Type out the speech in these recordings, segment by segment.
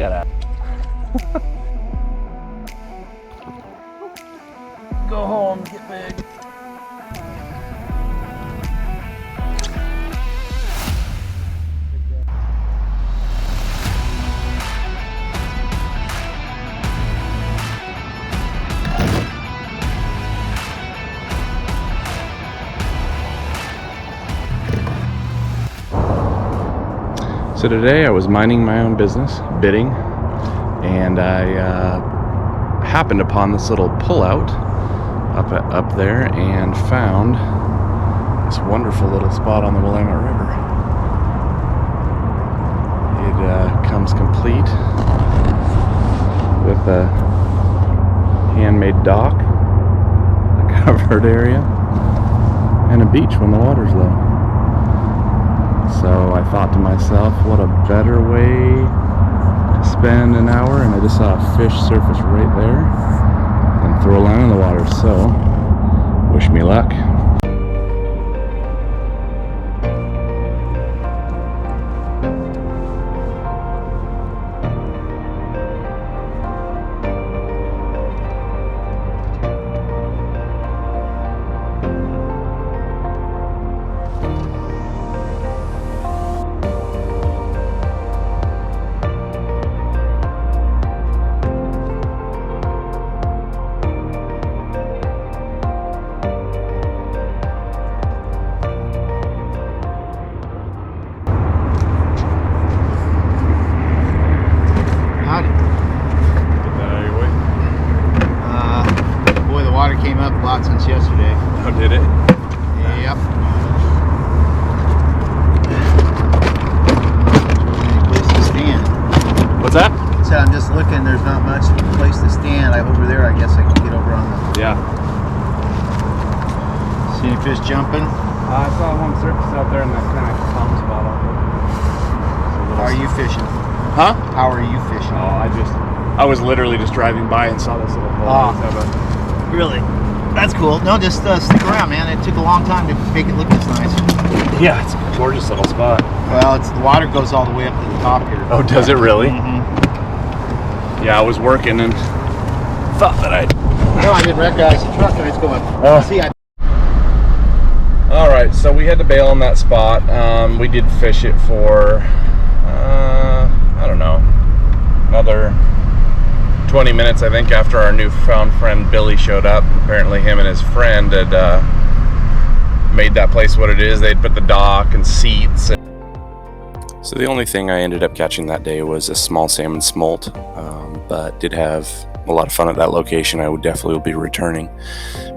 gotta go home, get big. So today I was minding my own business, bidding, and I happened upon this little pullout up there and found this wonderful little spot on the Willamette River. It comes complete with a handmade dock, a covered area, and a beach when the water's low. So I thought to myself, what a better way to spend an hour, and I just saw a fish surface right there and throw a line in the water. So wish me luck. Came up a lot since yesterday. Oh, did it? Yep. Any place to stand. What's that? So I'm just looking, there's not much place to stand. Over there, I guess I can get over on the... Yeah. See any fish jumping? I saw one surface out there in that kind of calm spot out there. How are you fishing? Huh? How are you fishing? Oh, I was literally just driving by and saw this little hole. Really? That's cool. No, just stick around, man. It took a long time to make it look this nice. Yeah, it's a gorgeous little spot. Well, the water goes all the way up to the top here. Oh, does it really? Mm-hmm. Yeah, I was working and thought that No, I didn't recognize the truck and it's going. See, All right, so we had to bail on that spot. We did fish it for, I don't know, another 20 minutes, I think, after our newfound friend Billy showed up. Apparently him and his friend had made that place what it is. They'd put the dock and seats. So the only thing I ended up catching that day was a small salmon smolt, but did have a lot of fun at that location. I would definitely be returning.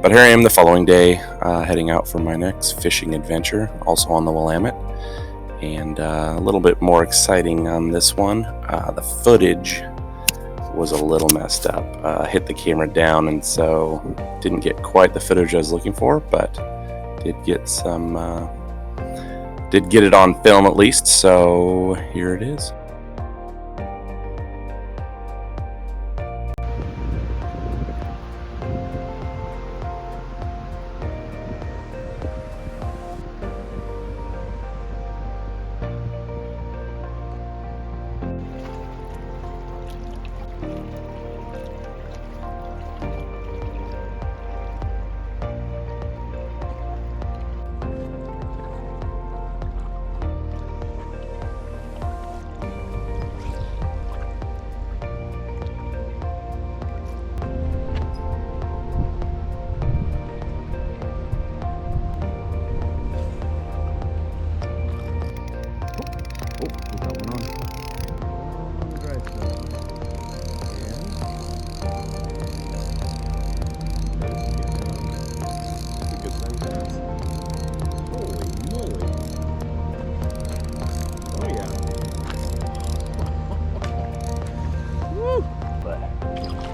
But here I am the following day, heading out for my next fishing adventure, also on the Willamette. And a little bit more exciting on this one. The footage was a little messed up. Hit the camera down, and so didn't get quite the footage I was looking for, but did get it on film at least, so here it is.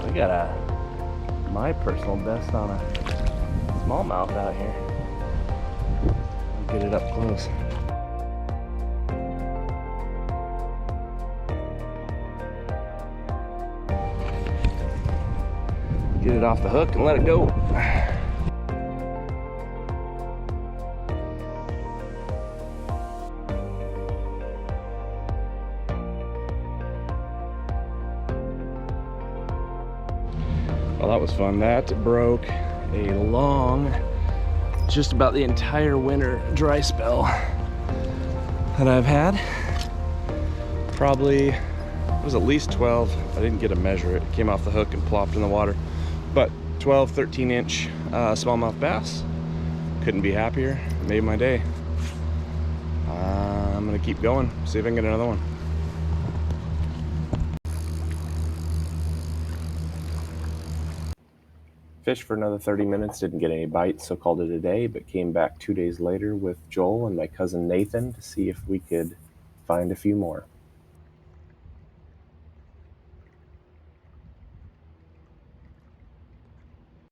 We got my personal best on a smallmouth out here. I'll get it up close. Get it off the hook and let it go. Well, that was fun. That broke a long, just about the entire winter dry spell that I've had. Probably, it was at least 12. I didn't get to measure it. It came off the hook and plopped in the water. But 12, 13 inch smallmouth bass. Couldn't be happier. Made my day. I'm gonna keep going, see if I can get another one. Fished for another 30 minutes, didn't get any bites, so called it a day, but came back 2 days later with Joel and my cousin Nathan to see if we could find a few more.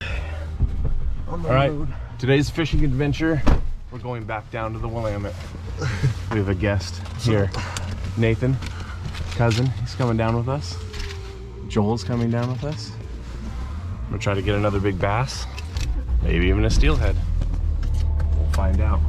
All right, today's fishing adventure, we're going back down to the Willamette. We have a guest here, Nathan, cousin, he's coming down with us. Joel's coming down with us. I'm gonna try to get another big bass, maybe even a steelhead. We'll find out.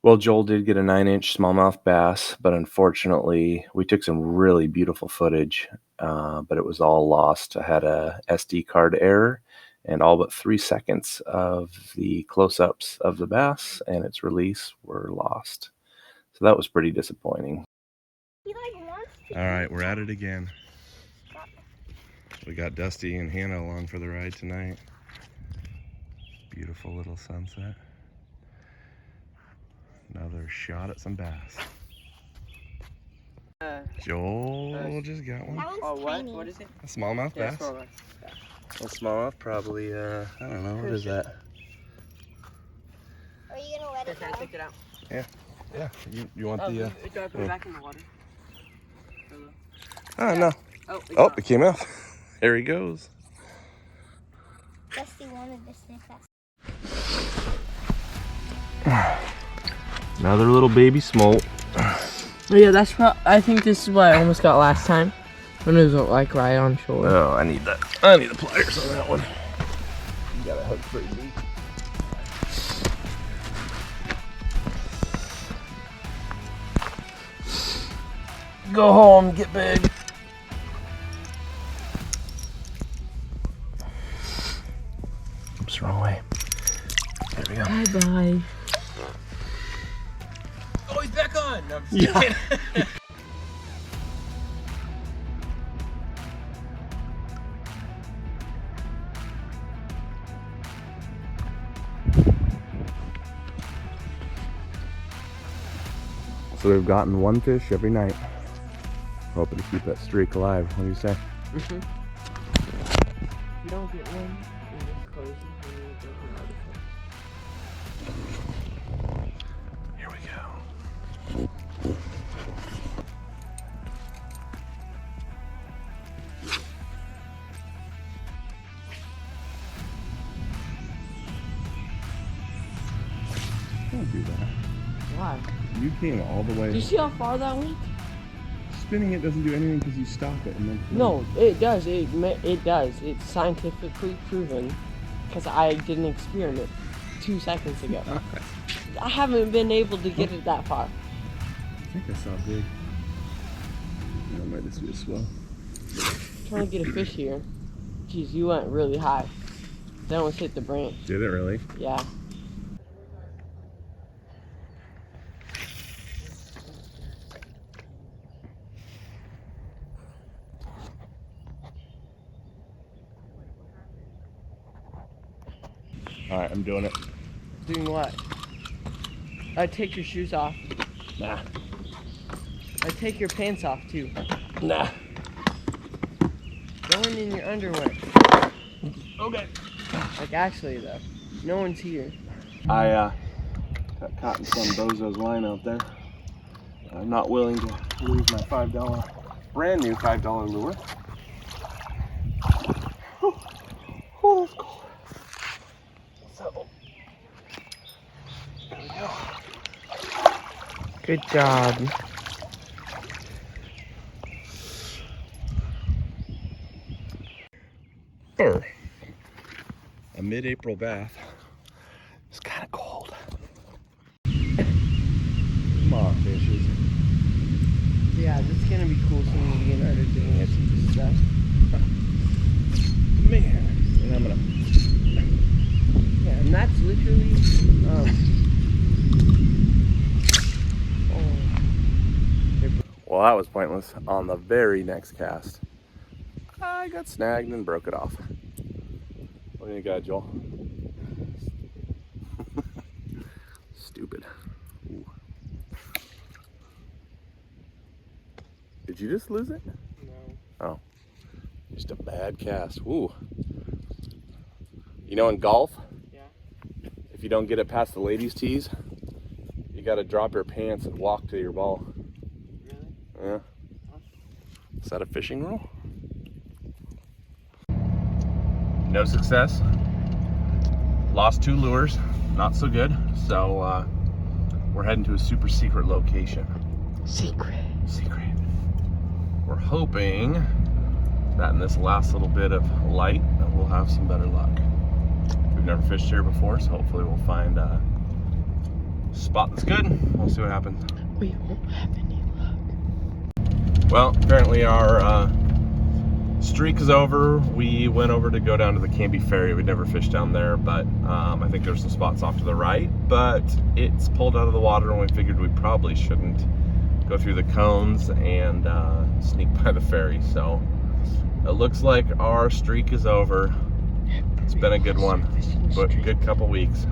Well, Joel did get a 9-inch smallmouth bass, but unfortunately, we took some really beautiful footage, but it was all lost. I had a SD card error, and all but 3 seconds of the close-ups of the bass and its release were lost. So that was pretty disappointing. All right, we're at it again. We got Dusty and Hannah along for the ride tonight. Beautiful little sunset. Another shot at some bass. Joel just got one. That one's tiny. What is it? A smallmouth bass. Smallmouth. Well, smallmouth, probably, I don't know, what is that? Are you gonna let it Can I go? take it out? Yeah, you want the, Do I put it back in the water? oh, no. Oh, It came out. There he goes. Dusty wanted to sniff that. Another little baby smolt. Yeah, that's I think this is what I almost got last time. When it was like right on shore. Oh, I need the pliers on that one. You got a hook pretty deep. Go home, get big. Oops, wrong way. There we go. Bye-bye. Oh, he's back on! No, I'm just kidding. So we've gotten one fish every night. Hoping to keep that streak alive. What do you say? If you don't get one, you just close it and you go for another fish. Here we go. Don't do that. Why? You came all the way. Do you see how far that went? Spinning it doesn't do anything because you stop it and then. No, it does. It does. It's scientifically proven because I did an experiment 2 seconds ago. I haven't been able to get it that far. I think I saw big. That might just be a swell. Trying to get a fish here. Jeez, you went really high. That almost hit the branch. Did it really? Yeah. Alright, I'm doing it. Doing what? I'd take your shoes off. Nah. I'd take your pants off too. Nah. Going in your underwear. Okay. Like actually though, no one's here. I got caught in some bozo's line out there. I'm not willing to lose my $5, brand new $5 lure. Oh, that's cool. Good job. A mid-April bath. It's kind of cold. Come on, fishes. Yeah, this is gonna be cool seeing Leonardo doing it and stuff. Man, and I'm gonna. Yeah, and that's literally Well, that was pointless. On the very next cast, I got snagged and broke it off. What do you got, Joel? Stupid. Ooh. Did you just lose it? No. Oh. Just a bad cast. Ooh. You know, in golf, Yeah. if you don't get it past the ladies' tees, you got to drop your pants and walk to your ball. Really? Yeah. Is that a fishing rule? No success. Lost 2 lures. Not so good. So we're heading to a super secret location. Secret. We're hoping that in this last little bit of light that we'll have some better luck. We've never fished here before, so hopefully we'll find a spot that's good. We'll see what happens. We won't have any luck. Well, apparently our streak is over. We went over to go down to the Canby Ferry. We'd never fished down there, but I think there's some spots off to the right, but it's pulled out of the water and we figured we probably shouldn't go through the cones and sneak by the ferry. So it looks like our streak is over. It's been a good one, but good couple weeks.